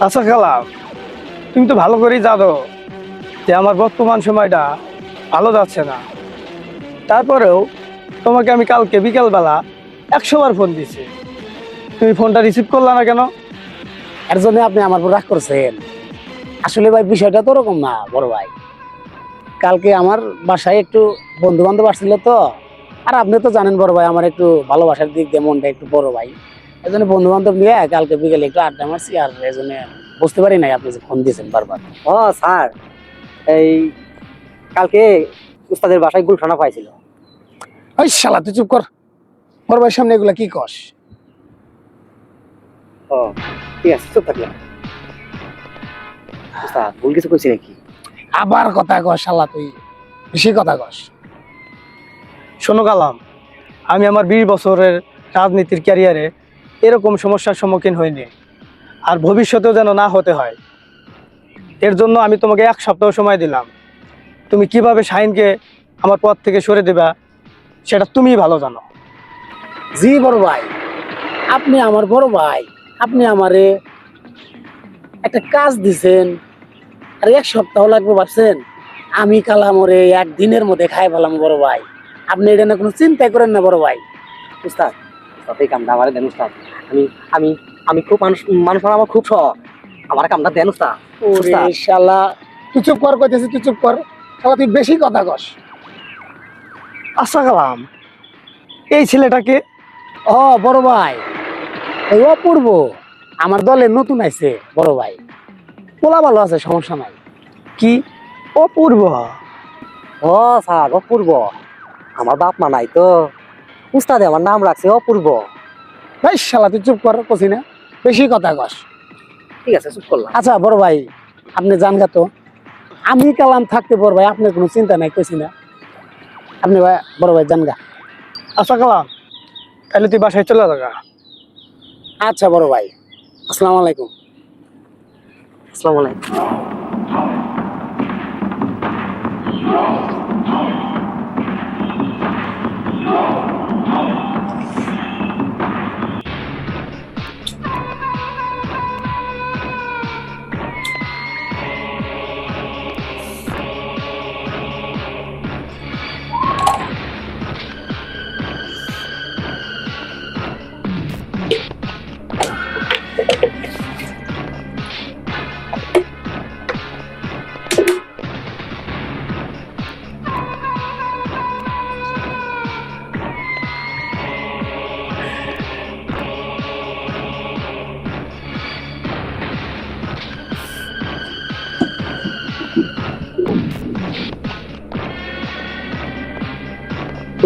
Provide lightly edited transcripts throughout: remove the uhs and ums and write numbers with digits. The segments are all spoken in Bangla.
আচ্ছা কালাম, তুমি তো ভালো করেই জানো যে আমার বর্তমান সময়টা ভালো যাচ্ছে না। তারপরেও তোমাকে আমি কালকে বিকালবেলা 100 বার ফোন দিছি, তুমি ফোনটা রিসিভ করলা না কেন? এর জন্য আপনি আমার উপর রাগ করছেন? আসলে ভাই বিষয়টা তো ওরকম না বড় ভাই। কালকে আমার বাসায় একটু বন্ধু বান্ধব আসছিল তো, আর আপনি তো জানেন বড় ভাই আমার একটু ভালোবাসার দিক দিয়ে মনটা একটু বড় ভাই। এই জন্য বন্ধু বান্ধব নিয়ে কালকে বিকেলে একটু আড্ডা মারছি, আর এই জন্য বুঝতে পারি নাই আপনি যে ফোন দিয়েছেন বারবার। ও স্যার, এই কালকে উস্তাদের বাসায় গুলশানা পাইছিল। ওই শালা তুই চুপ কর, বড় ভাইয়ের সামনে এগুলা কি কস? ও ঠিক আছে, চুপ থাকলাম। উস্তাদ ভুল কিছু কইছি নাকি? আবার কথা কস শালা, তুই বেশি কথা কস। শোনো কালাম, আমি আমার 20 বছরের রাজনীতির ক্যারিয়ারে এরকম সমস্যার সম্মুখীন হইনি, আর ভবিষ্যতেও যেন না হতে হয়। এর জন্য আমি তোমাকে 1 সপ্তাহ সময় দিলাম। তুমি কিভাবে শাহিনকে আমার পথ থেকে সরে দেবা সেটা তুমিই ভালো জানো। জি বড় ভাই, আপনি আমার বড় ভাই, আপনি আমারে একটা কাজ দিছেন, আর 1 সপ্তাহ লাগবে ভাবছেন? আমি কালাম ওরে একদিনের মধ্যে খাই ফেলাম বড় ভাই। আপনি এটা না কোনো চিন্তা করেন না বড় ভাই। উস্তাদ, উস্তাদ এই কামটা আমার দেন উস্তাদ। আমি আমি আমি খুব মানুষ মানুষ হওয়ার আমার খুব শখ। আমার কামটা দেন উস্তাদ। ওরে উস্তাদ, শালা, তুই চুপ কর কইতেছিস, তুই চুপ কর শালা, তুই বেশি কথা কস। আচ্ছা কালাম, এই ছেলেটাকে ও বড় ভাই, এই অপূর্ব আমার দলে নতুন আইছে বড় ভাই। পোলা ভালো আছে, সমস্যা নাই। কি অপূর্ব? ও স্যার অপূর্ব, আমার বাপ মা নাই তো, উস্তাদে আমার নাম রাখছে অপূর্ব। ভাই শালা তুই চুপ কর কছি না, বেশি কথা কস। ঠিক আছে, চুপ করলাম। আচ্ছা বড় ভাই, আপনি জান গা তো, আমি কালাম থাকতে বড় ভাই আপনার কোনো চিন্তা নাই কইছি না। আপনি ভাই বড় ভাই জান গা। আচ্ছা কালাম, তাহলে তুই বাসায় চলে যা। আচ্ছা বড় ভাই, আসসালামু আলাইকুম। আসসালামু আলাইকুম।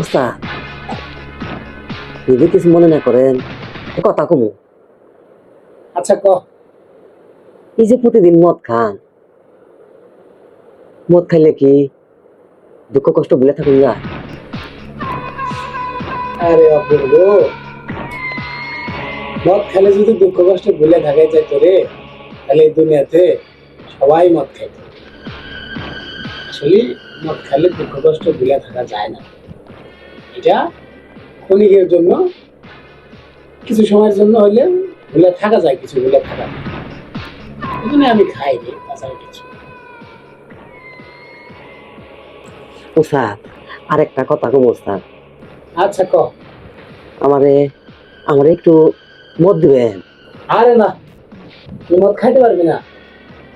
উস্তাদ, যদি কিছু মনে না করেন কথা কমু। আচ্ছা ক। এই যে প্রতিদিন মদ খান, মদ খাইলে কি দুঃখ কষ্ট ভুলে থাকুন না? আরে অপূর্ব, মদ খেলে যদি দুঃখ কষ্ট ভুলে থাকে যেত রে, তাহলে এই দুনিয়াতে সবাই মদ খাইত। আসলে মদ খেলে দুঃখ কষ্ট ভুলে থাকা যায় না। এটা ক্ষণিকের জন্য, কিছু সময়ের জন্য হলে ভুলে থাকা যায়, কিছু ভুলে থাকা যায়। এই জন্য আমি খাই রে, তাছাড়া কিছু। উস্তাদ, আরেকটা কথা কমু উস্তাদ। আচ্ছা ক। আমারে আমারে একটু মদ দিবেন। আরে না, তুই মদ খাইতে পারবি না।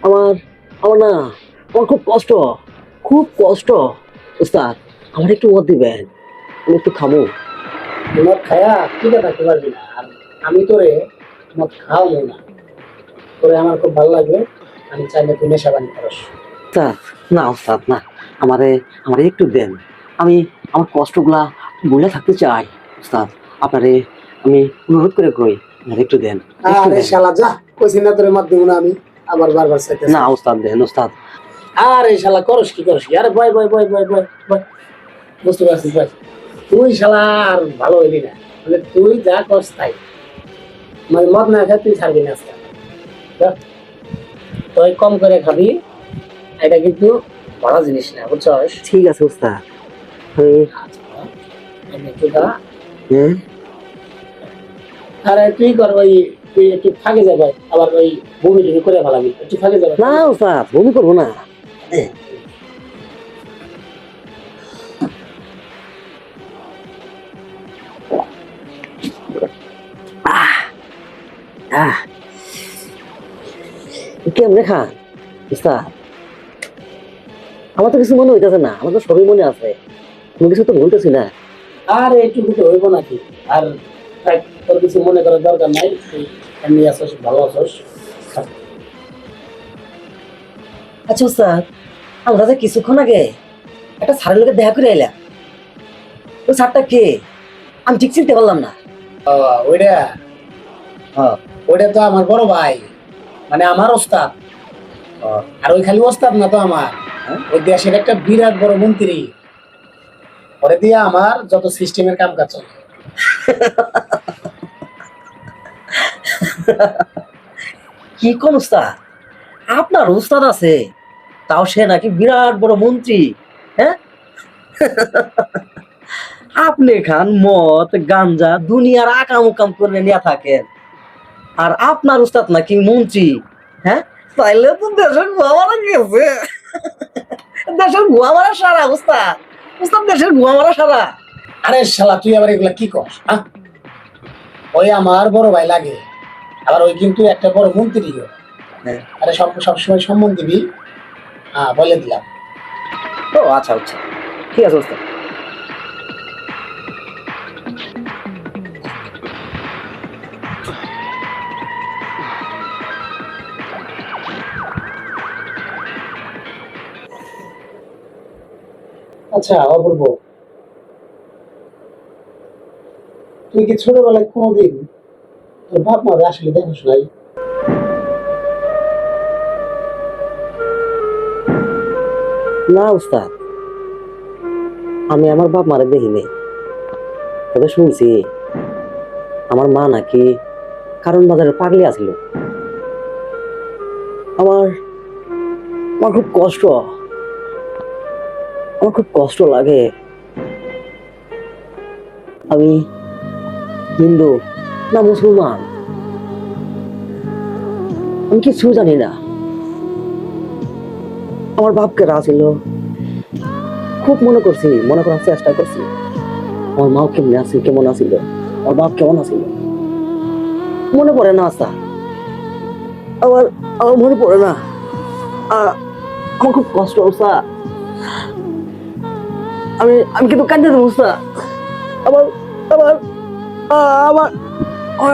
আমার আমার না, আমার খুব কষ্ট, খুব কষ্ট। উস্তাদ, আমার একটু মদ দিবেন, আমি একটু খাবো। তুই মদ খায়া টিকে থাকতে পারবি না। আর আমি তোরে মদ খাওয়াবো না, তোরে আমার খুব ভালো লাগবে। আমি চাইলে তুই নেশা পানি করস। উস্তাদ, না উস্তাদ না, আমারে আমারে একটু দেন। আমি আমার কষ্টগুলা ভুলে থাকতে চাই উস্তাদ। আপনারে আমি অনুরোধ করে কই, আমারে একটু দেন, একটু আরে দেন। শালা যা, কইছি না তোরে মদ দিব না আমি, আবার বারবার চাইতেছি। না উস্তাদ, দেন উস্তাদ। আরে শালা করস কি করস কি? আরে বয় বয় বয় বয় বয় বয়, বুঝতে পারছিস ভাই? তুই শালা আর ভালো হইলি না, মানে তুই যা করস তাই। মানে মদ না খাই তুই ছাড়বি না আজকে। যা, তুই কম করে খাবি, এটা কিন্তু বড় জিনিস না, বুঝছস? ঠিক আছে উস্তাদ। আচ্ছা, আমি একটু দাঁড়া। হ্যাঁ, আরে তুই কর ওই তুই একটু ফাঁকে যাবে, আবার ওই বমি টমি করে ফেলাবি, একটু ফাঁকে যাবে। না ওস্তাদ, বমি করবো না। কেমনে খান উস্তাদ? আমার তো কিছু মনে হইতেছে না, আমার তো সবই মনে আছে, কোনো কিছু তো বলতেছি না। আর এইটুকু তো হইব নাকি? আর থাক, তোর কিছু মনে করার দরকার নাই, তুই এমনি আছিস, ভালো আছিস। আচ্ছা উস্তাদ, আমরা যে কিছুক্ষণ আগে একটা স্যারের লোকের দেখা করে এলাম, ওই স্যারটা কে? আমি ঠিক চিনতে পারলাম না। ওইটা হ্যাঁ। ওইটা তো আমার বড় ভাই, মানে আমার ওস্তাদ। আর ওই খালি ওস্তাদ না তো আমার, ওই দেশের একটা বিরাট বড় মন্ত্রী। পরে দিয়ে আমার যত সিস্টেমের কাম কাজ চলে। কি কোন উস্তাদ? আপনার উস্তাদ আছে, তাও সে নাকি বিরাট বড় মন্ত্রী? হ্যাঁ, আপনি খান মদ গাঞ্জা দুনিয়ার আকাম উকাম করে নিয়ে থাকেন, আর আপনার উস্তাদ নাকি মন্ত্রী? হ্যাঁ, তাইলে তো দেশের গোয়া মারা গেছে। দেশের গোয়া মারা সারা উস্তাদ, উস্তাদ দেশের গোয়া মারা সারা। আরে শালা, তুই আবার এগুলা কি কর? ওই আমার বড় ভাই লাগে, আবার ওই কিন্তু একটা বড় মন্ত্রী। হ্যাঁ। আরে সবসময় সম্মান দিবি। বলে দিলাম। ও আচ্ছা আচ্ছা, ঠিক আছে উস্তাদ। আচ্ছা অপূর্ব, তুই কি ছোটবেলায় কোনোদিন তোর বাপ মারে আসলে দেখিস নাই? না উস্তাদ, আমি আমার বাপ মারে দেখিনি, তবে শুনছি আমার মা নাকি কারণ বাজারে পাগলি আছিল। আমার আমার খুব কষ্ট, আমার খুব কষ্ট লাগে। আমি হিন্দু না মুসলমান আমি কিছু জানি না। আমার বাপকে ছিল, খুব মনে করছি, মনে করার চেষ্টা করছি আমার মা কেমন আছে, কেমন আছিল, আমার বাপ কেমন আছিল। মনে পড়ে না আস্তা, আবার আমার মনে পড়ে না। আমার খুব কষ্ট অবস্থা, আমি আমি কিন্তু কাঁদতে দেবো অবস্থা। আবার আবার আমার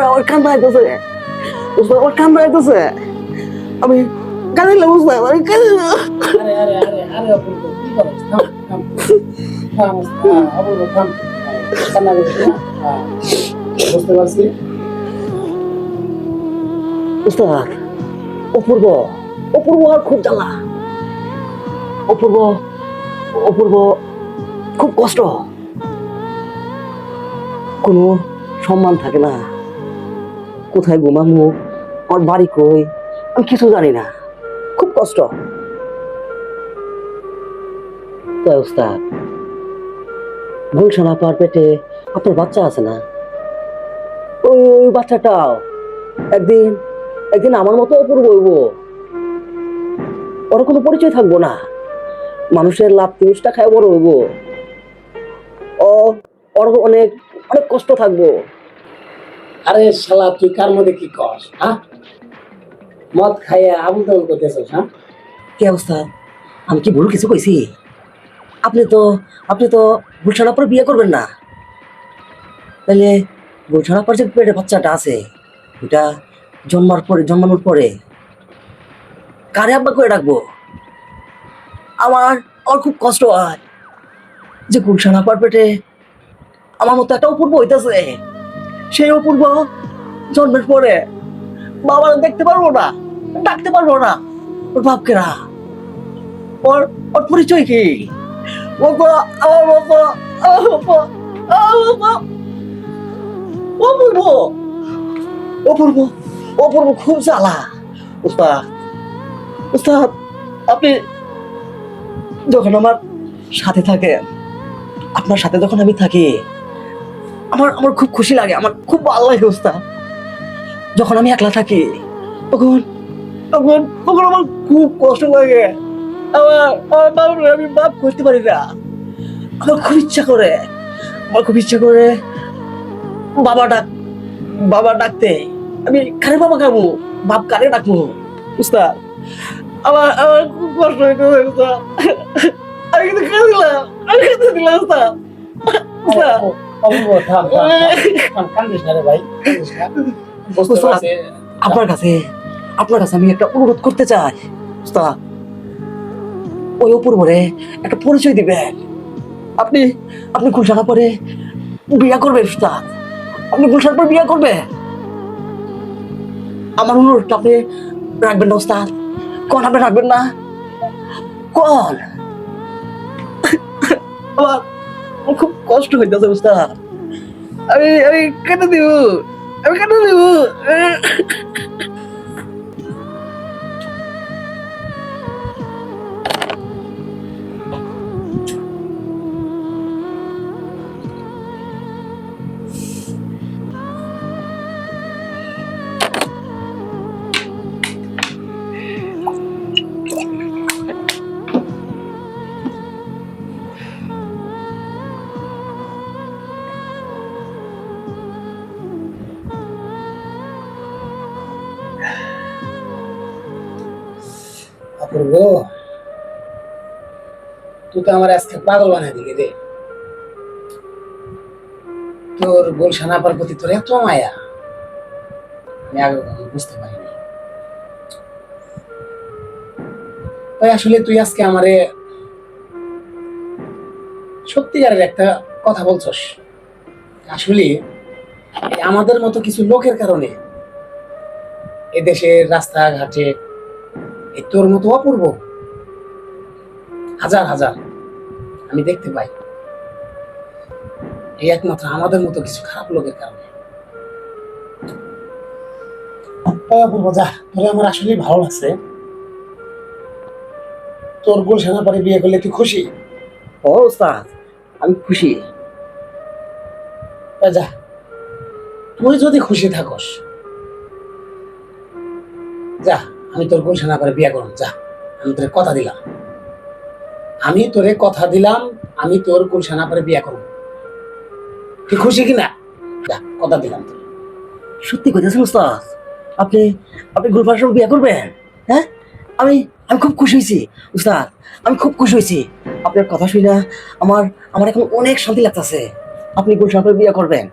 আমার কান্দা আইতেছে, আমার কান্দা আইতেছে, আমি কাঁদিলাম অবস্থা, আমি কাঁদিলাম। আরে আরে আরে আরে অপূর্ব, কি করছ? অপূর্ব থাম, কান্না করিস না। বুঝতে পারছি উস্তাদ। অপূর্ব অপূর্ব আর খুব জ্বালা, অপূর্ব অপূর্ব খুব কষ্ট, কোনো সম্মান থাকে না, কোথায় ঘুমামু, আমার বাড়ি কই আমি কিছু জানি না, খুব কষ্ট। তাই উস্তাদ, গুলশান আপার পেটে আপনার বাচ্চা আছে না, ওই ওই বাচ্চাটাও একদিন একদিন আমার মতো অপূর্ব হইব, ওর কোনো পরিচয় থাকবো না, মানুষের লাভ তিরিশটা খায় বড় হইব, ও ওর অনেক অনেক কষ্ট থাকবো। আরে শালা, তুই কার মধ্যে কি কর? মদ খাইয়ে আবুল তাবুল করতেছিস? কি অবস্থা? আমি কি ভুল কিছু কইছি? আপনি তো গুলশান আপার বিয়ে করবেন না, তাহলে গুলশান আপার যে পেটে বাচ্চাটা আছে ওটা জন্মানোর পরে কারে আব্বা করে রাখবো? আমার আমার খুব কষ্ট হয় যে গুলশান আপার পেটে আমার মতো একটা অপূর্ব হইতেছে, সেই অপূর্ব জন্মের পরে বাবার দেখতে পারবো না, ডাকতে পারবো না, ওর বাপকেরা, ওর ওর পরিচয় কি? বাবা, আমার বাবা, আমার বাবা, আমার বাবা। অপূর্ব অপূর্ব অপূর্ব খুব জ্বালা। উস্তাদ উস্তাদ, আপনি যখন আমার সাথে থাকেন, আপনার সাথে যখন আমি থাকি, আমার আমার খুব খুশি লাগে, আমার খুব ভালো লাগে উস্তাদ। যখন আমি একলা থাকি তখন তখন তখন আমার খুব কষ্ট লাগে। আমার বাবার আমি বাপ করতে পারি না। আমার খুব ইচ্ছা করে, আমার খুব ইচ্ছা করে বাবা ডাক বাবা ডাকতে। আমি কারে বাবা খাবো, বাপ কারে ডাকবো উস্তাদ? আমার আমার খুব কষ্ট হইতেছে উস্তাদ। আমি কিন্তু খেতে দিলাম, আমি খেতে দিলাম উস্তাদ। উস্তাদ, কান্দিস না রে ভাই, কান্দিস না। বুঝতে উস্তাদ, পারছি। আপনার কাছে আমি একটা অনুরোধ করতে চাই উস্তাদ। ওই অপূর্বরে একটা পরিচয় দিবেন। আপনি আপনি গুলশানা পরে বিয়া করবেন উস্তাদ, আপনি গুলশান পরে বিয়া করবেন। আমার অনুরোধটা আপনি রাখবেন না উস্তাদ? কোন আপনি রাখবেন না? কোন? আমার আমার খুব কষ্ট হইতেছে উস্তাদ। আমি কেটে দিব, আমি কেটে দিব। অপূর্ব, তুই তো আমার আজকে পাগল বানিয়ে দিলি রে। তোর গুলশান আপার প্রতি তোর এত মায়া আমি আগে কখনো বুঝতে পারিনি। তাই আসলে তুই আজকে আমারে সত্যিকারের একটা কথা বলছস। আসলে এই আমাদের মতো কিছু লোকের কারণে এদেশের রাস্তাঘাটে এই তোর মতো অপূর্ব হাজার হাজার আমি দেখতে পাই। এই একমাত্র আমাদের মতো কিছু খারাপ লোকের কারণে। তাই অপূর্ব, যা, তোরে আমার আসলে ভালো লাগছে। তোর গুলশান আপারে বিয়ে করলে তুই খুশি? ও উস্তাদ, আমি খুশি। তা যা, তুই যদি খুশি থাকস, যা, আমি তোর গুলশান আপারে বিয়ে করব। যা, আমি তোরে কথা দিলাম, আমি তোরে কথা দিলাম, আমি তোর গুলশান আপারে বিয়ে করব। তুই খুশি কিনা? যা, কথা দিলাম তোর। সত্যি কইতেছেন উস্তাদ? আপনি আপনি গুলফার সঙ্গে বিয়ে করবেন? হ্যাঁ, আমি আমি খুব খুশি হয়েছি উস্তাদ, আমি খুব খুশি হয়েছি। আপনার কথা শুনে আমার আমার এখন অনেক শান্তি লাগতেছে। আপনি গুলশান করে বিয়ে করবেন,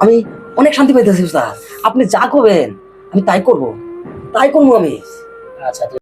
আমি অনেক শান্তি পাইতেছি উস্তাদ। আপনি যা করবেন আমি তাই করব, তাই করবো আমি। আচ্ছা।